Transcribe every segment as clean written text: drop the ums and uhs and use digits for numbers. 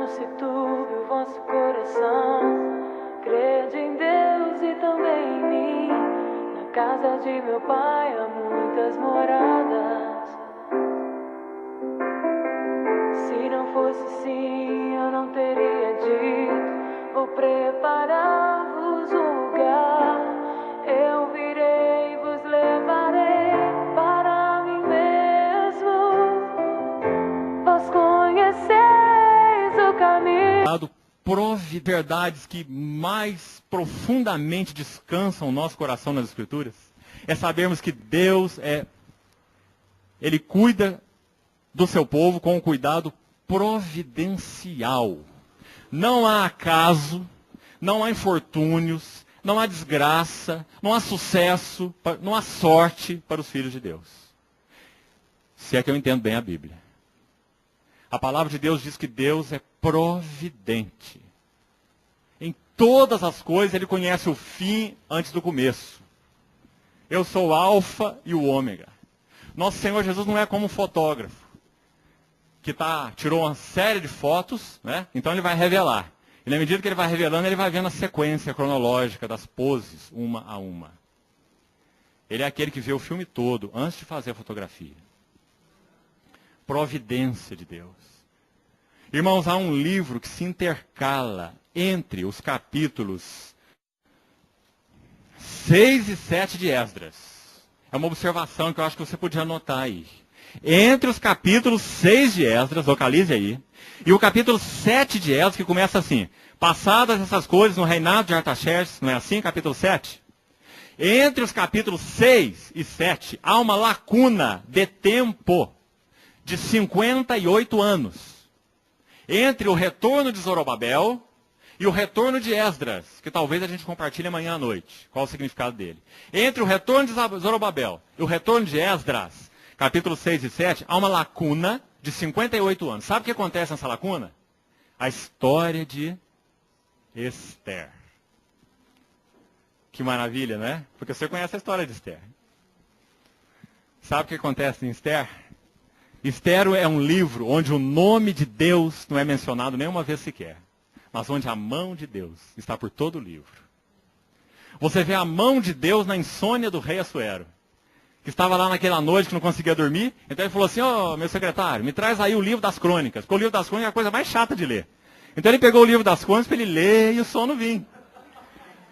não se turbe o vosso coração. Crede em Deus e também em mim. Na casa de meu pai há muitas moradas. Se não fosse assim, eu não teria dito: vou preparar-vos um lugar. Eu virei e vos levarei para mim mesmo. Vós conheceis o caminho. Verdades que mais profundamente descansam o nosso coração nas Escrituras é sabermos que Deus Ele cuida do seu povo com um cuidado providencial. Não há acaso, não há infortúnios, não há desgraça, não há sucesso, não há sorte para os filhos de Deus. Se é que eu entendo bem a Bíblia. A palavra de Deus diz que Deus é providente. Em todas as coisas Ele conhece o fim antes do começo. Eu sou o alfa e o ômega. Nosso Senhor Jesus não é como um fotógrafo que tirou uma série de fotos, né? Então ele vai revelar. E na medida que ele vai revelando, ele vai vendo a sequência cronológica das poses, uma a uma. Ele é aquele que vê o filme todo, antes de fazer a fotografia. Providência de Deus. Irmãos, há um livro que se intercala entre os capítulos 6 e 7 de Esdras. É uma observação que eu acho que você podia anotar aí. Entre os capítulos 6 de Esdras, localize aí, e o capítulo 7 de Esdras, que começa assim: passadas essas coisas no reinado de Artaxerxes, não é assim, capítulo 7? Entre os capítulos 6 e 7, há uma lacuna de tempo de 58 anos. Entre o retorno de Zorobabel e o retorno de Esdras, que talvez a gente compartilhe amanhã à noite. Qual o significado dele? Entre o retorno de Zorobabel e o retorno de Esdras, capítulo 6 e 7, há uma lacuna de 58 anos. Sabe o que acontece nessa lacuna? A história de Esther. Que maravilha, né? Porque você conhece a história de Esther. Sabe o que acontece em Esther? Esther é um livro onde o nome de Deus não é mencionado nenhuma vez sequer, mas onde a mão de Deus está por todo o livro. Você vê a mão de Deus na insônia do rei Assuero, que estava lá naquela noite que não conseguia dormir. Então ele falou assim: ô, meu secretário, me traz aí o livro das crônicas, porque o livro das crônicas é a coisa mais chata de ler. Então ele pegou o livro das crônicas para ele ler e o sono vinha.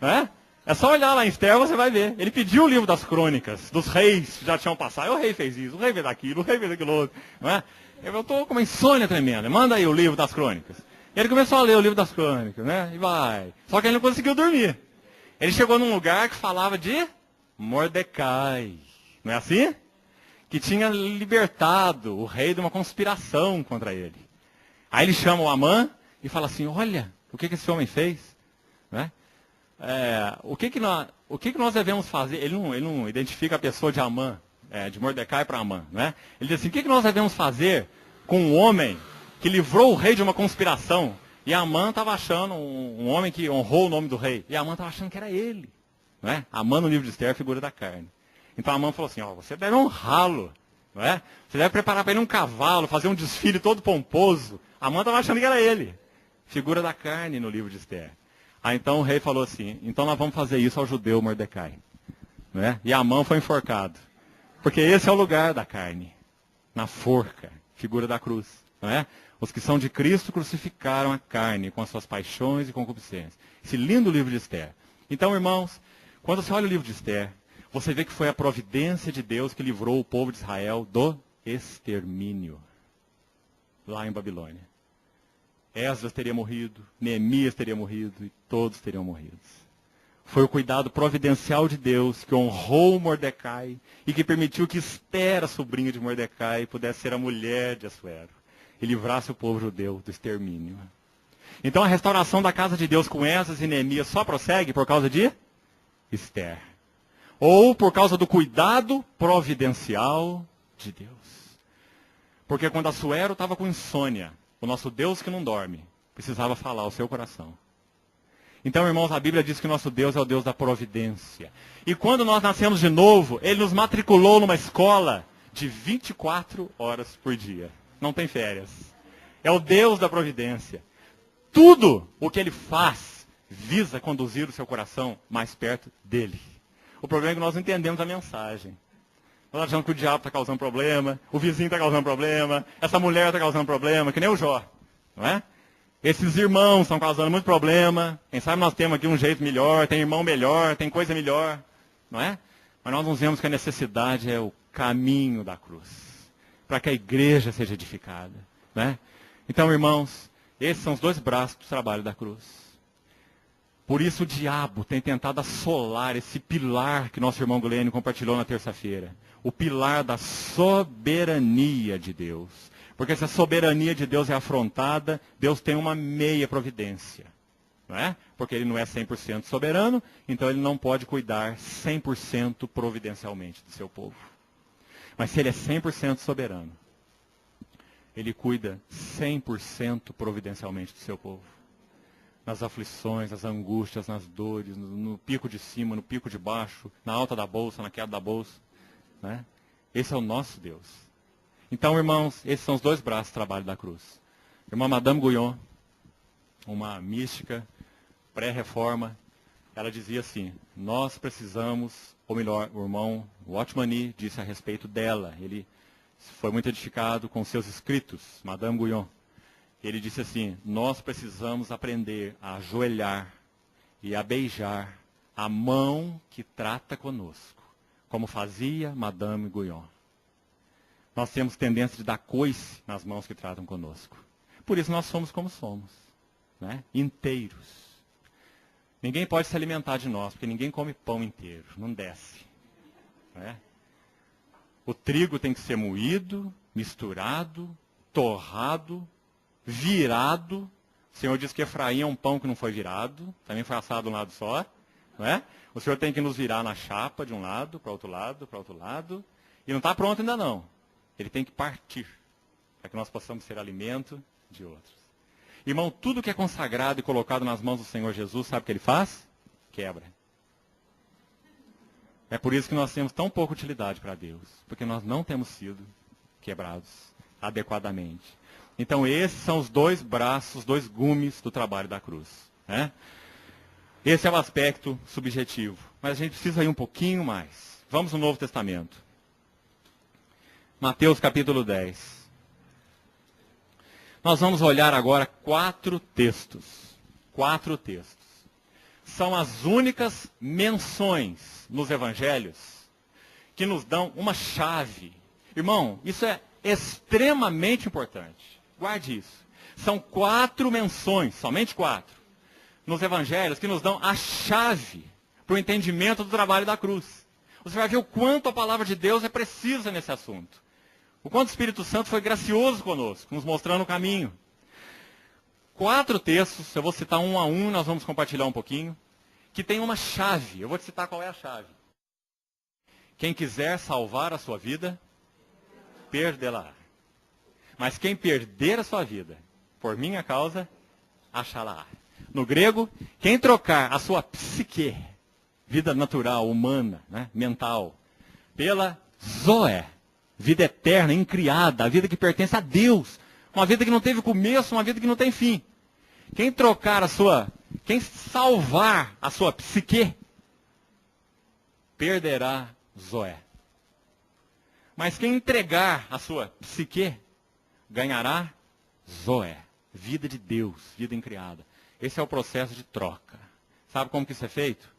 Não é? É só olhar lá em Esther, você vai ver. Ele pediu o livro das crônicas, dos reis que já tinham passado. O rei fez isso, o rei fez aquilo, o rei fez aquilo outro. Não é? Eu estou com uma insônia tremenda. Manda aí o livro das crônicas. E ele começou a ler o livro das crônicas, né? E vai. Só que ele não conseguiu dormir. Ele chegou num lugar que falava de Mordecai. Não é assim? Que tinha libertado o rei de uma conspiração contra ele. Aí ele chama o Amã e fala assim: olha, o que esse homem fez? Né? O que nós devemos fazer? Ele não identifica a pessoa de Amã, de Mordecai para Amã. Né? Ele diz assim: o que nós devemos fazer com um homem que livrou o rei de uma conspiração? E Amã estava achando um homem que honrou o nome do rei. E Amã estava achando que era ele. Né? Amã, no livro de Esther, é a figura da carne. Então Amã falou assim: você deve honrá-lo. Não é? Você deve preparar para ele um cavalo, fazer um desfile todo pomposo. Amã estava achando que era ele. Figura da carne no livro de Esther. Aí então o rei falou assim: então nós vamos fazer isso ao judeu Mordecai. Não é? E Amã foi enforcado. Porque esse é o lugar da carne. Na forca, figura da cruz. Não é? Os que são de Cristo crucificaram a carne com as suas paixões e concupiscências. Esse lindo livro de Esther. Então, irmãos, quando você olha o livro de Esther, você vê que foi a providência de Deus que livrou o povo de Israel do extermínio. Lá em Babilônia. Esdras teria morrido, Neemias teria morrido e todos teriam morrido. Foi o cuidado providencial de Deus que honrou Mordecai e que permitiu que Esther, a sobrinha de Mordecai, pudesse ser a mulher de Assuero e livrasse o povo judeu do extermínio. Então a restauração da casa de Deus com Esdras e Neemias só prossegue por causa de Esther. Ou por causa do cuidado providencial de Deus. Porque quando Assuero estava com insônia, o nosso Deus que não dorme precisava falar ao seu coração. Então, irmãos, a Bíblia diz que o nosso Deus é o Deus da providência. E quando nós nascemos de novo, Ele nos matriculou numa escola de 24 horas por dia. Não tem férias. É o Deus da providência. tudo o que ele faz visa conduzir o seu coração mais perto dele. O problema é que nós não entendemos a mensagem. Nós achamos que o diabo está causando problema, o vizinho está causando problema, essa mulher está causando problema, que nem o Jó, não é? Esses irmãos estão causando muito problema. Quem sabe nós temos aqui um jeito melhor, tem irmão melhor, tem coisa melhor, não é? Mas nós não vemos que a necessidade é o caminho da cruz, para que a igreja seja edificada, né? Então, irmãos, esses são os dois braços do trabalho da cruz. Por isso o diabo tem tentado assolar esse pilar que nosso irmão Glênio compartilhou na terça-feira. O pilar da soberania de Deus. Porque se a soberania de Deus é afrontada, Deus tem uma meia providência. Não é? Porque ele não é 100% soberano, então ele não pode cuidar 100% providencialmente do seu povo. Mas se ele é 100% soberano, ele cuida 100% providencialmente do seu povo. Nas aflições, nas angústias, nas dores, no pico de cima, no pico de baixo, na alta da bolsa, na queda da bolsa. Né? Esse é o nosso Deus. Então, irmãos, esses são os dois braços do trabalho da cruz. Irmã Madame Guyon, uma mística pré-reforma, ela dizia assim, nós precisamos, ou melhor, o irmão Watchmani disse a respeito dela, ele foi muito edificado com seus escritos, Madame Guyon. Ele disse assim, nós precisamos aprender a ajoelhar e a beijar a mão que trata conosco, como fazia Madame Guyon. Nós temos tendência de dar coice nas mãos que tratam conosco. Por isso nós somos como somos, né? Inteiros. Ninguém pode se alimentar de nós, porque ninguém come pão inteiro, não desce. Né? O trigo tem que ser moído, misturado, torrado, virado. O Senhor diz que Efraim é um pão que não foi virado, também foi assado de um lado só. Não é? O Senhor tem que nos virar na chapa de um lado, para outro lado, para outro lado. E não está pronto ainda não. Ele tem que partir, para que nós possamos ser alimento de outros. Irmão, tudo que é consagrado e colocado nas mãos do Senhor Jesus, sabe o que ele faz? Quebra. É por isso que nós temos tão pouca utilidade para Deus, porque nós não temos sido quebrados adequadamente. Então esses são os dois braços, os dois gumes do trabalho da cruz. Né? Esse é o aspecto subjetivo. Mas a gente precisa ir um pouquinho mais. Vamos no Novo Testamento. Mateus capítulo 10. Nós vamos olhar agora 4 textos. 4 textos. São as únicas menções nos evangelhos que nos dão uma chave. Irmão, isso é extremamente importante. Guarde isso. São 4 menções, somente 4, nos evangelhos que nos dão a chave para o entendimento do trabalho da cruz. Você vai ver o quanto a palavra de Deus é precisa nesse assunto. O quanto o Espírito Santo foi gracioso conosco, nos mostrando o caminho. 4 textos, eu vou citar um a um, nós vamos compartilhar um pouquinho, que tem uma chave. Eu vou te citar qual é a chave. Quem quiser salvar a sua vida, perdê-la. Mas quem perder a sua vida, por minha causa, achá-la. No grego, quem trocar a sua psique, vida natural, humana, né, mental, pela zoé, vida eterna, incriada, a vida que pertence a Deus. Uma vida que não teve começo, uma vida que não tem fim. Quem salvar a sua psique, perderá zoé. Mas quem entregar a sua psique, ganhará zoé. Vida de Deus, vida incriada. Esse é o processo de troca. Sabe como que isso é feito?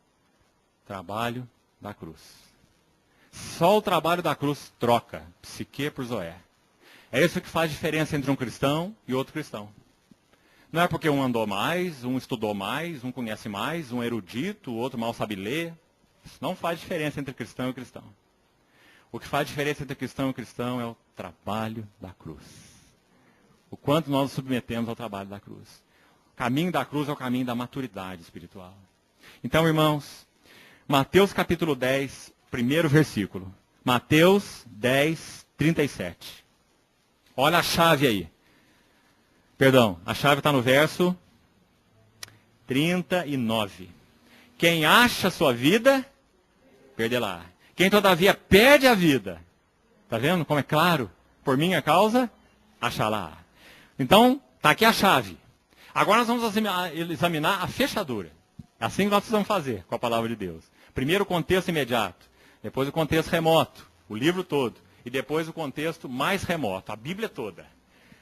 Trabalho da cruz. Só o trabalho da cruz troca psique por zoé. É isso que faz diferença entre um cristão e outro cristão. Não é porque um andou mais, um estudou mais, um conhece mais, um erudito, o outro mal sabe ler. Isso não faz diferença entre cristão e cristão. O que faz diferença entre cristão e cristão é o trabalho da cruz. O quanto nós nos submetemos ao trabalho da cruz. O caminho da cruz é o caminho da maturidade espiritual. Então, irmãos, Mateus capítulo 10, primeiro versículo. Mateus 10, 37. Olha a chave aí. Perdão, a chave está no verso 39. Quem acha sua vida, perde-la. Quem todavia perde a vida, está vendo como é claro? Por minha causa, achá-la. Então, está aqui a chave. Agora nós vamos examinar a fechadura. É assim que nós precisamos fazer com a palavra de Deus. Primeiro o contexto imediato, depois o contexto remoto, o livro todo, e depois o contexto mais remoto, a Bíblia toda.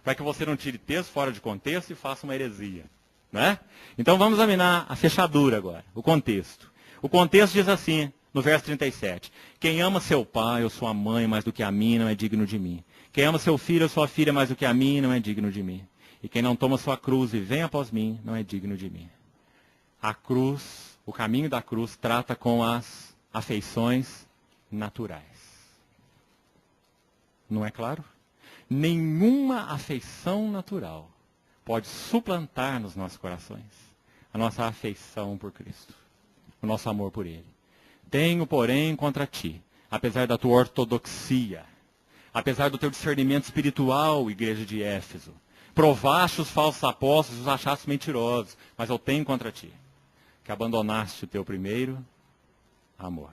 Para que você não tire texto fora de contexto e faça uma heresia. Né? Então vamos examinar a fechadura agora, o contexto. O contexto diz assim, no verso 37, quem ama seu pai ou sua mãe mais do que a mim não é digno de mim. Quem ama seu filho ou sua filha mais do que a mim não é digno de mim. E quem não toma sua cruz e vem após mim não é digno de mim. A cruz, o caminho da cruz, trata com as afeições naturais. Não é claro? Nenhuma afeição natural pode suplantar nos nossos corações a nossa afeição por Cristo, o nosso amor por Ele. Tenho, porém, contra ti, apesar da tua ortodoxia, apesar do teu discernimento espiritual, igreja de Éfeso, provaste os falsos apóstolos e os achaste mentirosos, mas eu tenho contra ti, que abandonaste o teu primeiro amor.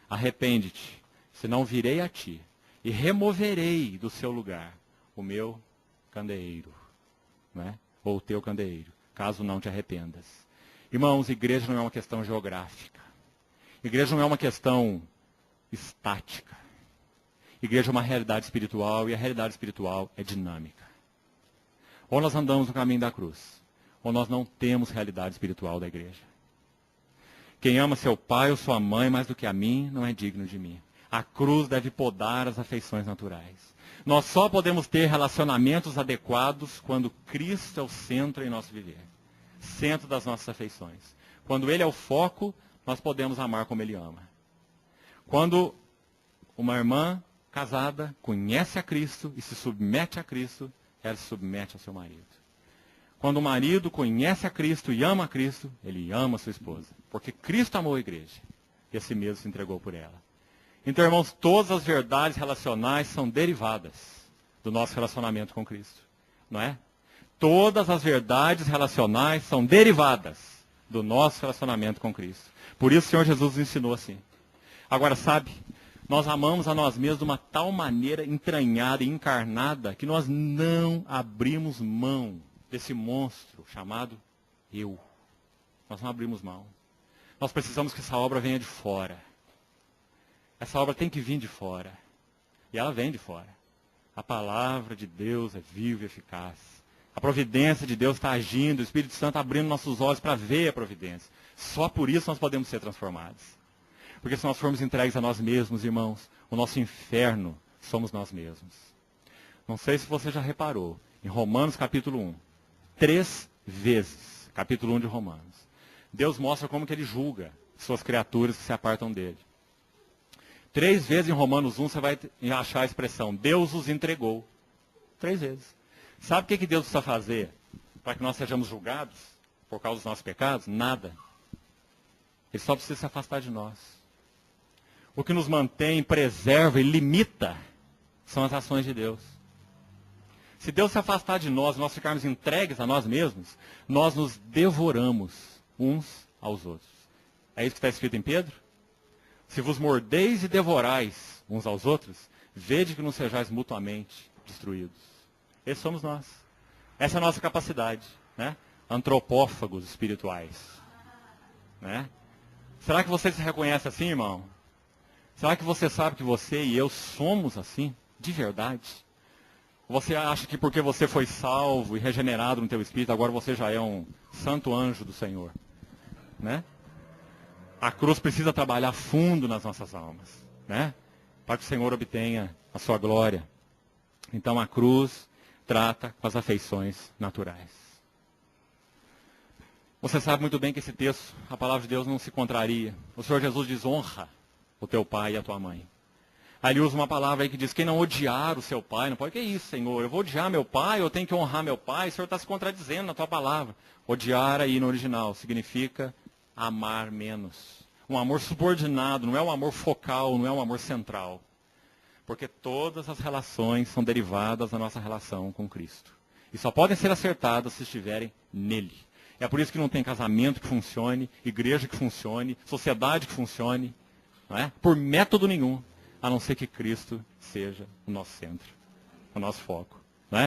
Arrepende-te, senão virei a ti e removerei do seu lugar o meu candeeiro, né? Ou o teu candeeiro, caso não te arrependas. Irmãos, igreja não é uma questão geográfica. Igreja não é uma questão estática. Igreja é uma realidade espiritual e a realidade espiritual é dinâmica. Ou nós andamos no caminho da cruz, ou nós não temos realidade espiritual da igreja. Quem ama seu pai ou sua mãe mais do que a mim não é digno de mim. A cruz deve podar as afeições naturais. Nós só podemos ter relacionamentos adequados quando Cristo é o centro em nosso viver. Centro das nossas afeições. Quando Ele é o foco, nós podemos amar como Ele ama. Quando uma irmã casada conhece a Cristo e se submete a Cristo, ela se submete ao seu marido. Quando o marido conhece a Cristo e ama a Cristo, ele ama a sua esposa. Porque Cristo amou a igreja e a si mesmo se entregou por ela. Então, irmãos, todas as verdades relacionais são derivadas do nosso relacionamento com Cristo. Não é? Todas as verdades relacionais são derivadas do nosso relacionamento com Cristo. Por isso o Senhor Jesus nos ensinou assim. Agora, sabe, nós amamos a nós mesmos de uma tal maneira entranhada e encarnada que nós não abrimos mão desse monstro chamado eu. Nós não abrimos mão. Nós precisamos que essa obra venha de fora. Essa obra tem que vir de fora. E ela vem de fora. A palavra de Deus é viva e eficaz. A providência de Deus está agindo, o Espírito Santo abrindo nossos olhos para ver a providência. Só por isso nós podemos ser transformados. Porque se nós formos entregues a nós mesmos, irmãos, o nosso inferno somos nós mesmos. Não sei se você já reparou, em Romanos capítulo 1, 3 vezes, capítulo 1 de Romanos, Deus mostra como que Ele julga suas criaturas que se apartam dele. 3 vezes em Romanos 1 você vai achar a expressão, Deus os entregou. 3 vezes. Sabe o que Deus precisa fazer para que nós sejamos julgados por causa dos nossos pecados? Nada. Ele só precisa se afastar de nós. O que nos mantém, preserva e limita são as ações de Deus. Se Deus se afastar de nós, nós ficarmos entregues a nós mesmos, nós nos devoramos uns aos outros. É isso que está escrito em Pedro? Se vos mordeis e devorais uns aos outros, vede que não sejais mutuamente destruídos. Esses somos nós. Essa é a nossa capacidade, né? Antropófagos espirituais. Né? Será que você se reconhece assim, irmão? Será que você sabe que você e eu somos assim, de verdade? Você acha que porque você foi salvo e regenerado no teu espírito, agora você já é um santo anjo do Senhor? Né? A cruz precisa trabalhar fundo nas nossas almas, né? Para que o Senhor obtenha a sua glória. Então a cruz trata com as afeições naturais. Você sabe muito bem que esse texto, a palavra de Deus não se contraria. O Senhor Jesus diz, honra o teu pai e a tua mãe. Aí ele usa uma palavra aí que diz, quem não odiar o seu pai, não pode, que isso, Senhor? Eu vou odiar meu pai, eu tenho que honrar meu pai? O Senhor está se contradizendo na tua palavra. Odiar aí no original significa amar menos. Um amor subordinado, não é um amor focal, não é um amor central. Porque todas as relações são derivadas da nossa relação com Cristo. E só podem ser acertadas se estiverem nele. É por isso que não tem casamento que funcione, igreja que funcione, sociedade que funcione, não é? Por método nenhum, a não ser que Cristo seja o nosso centro, o nosso foco.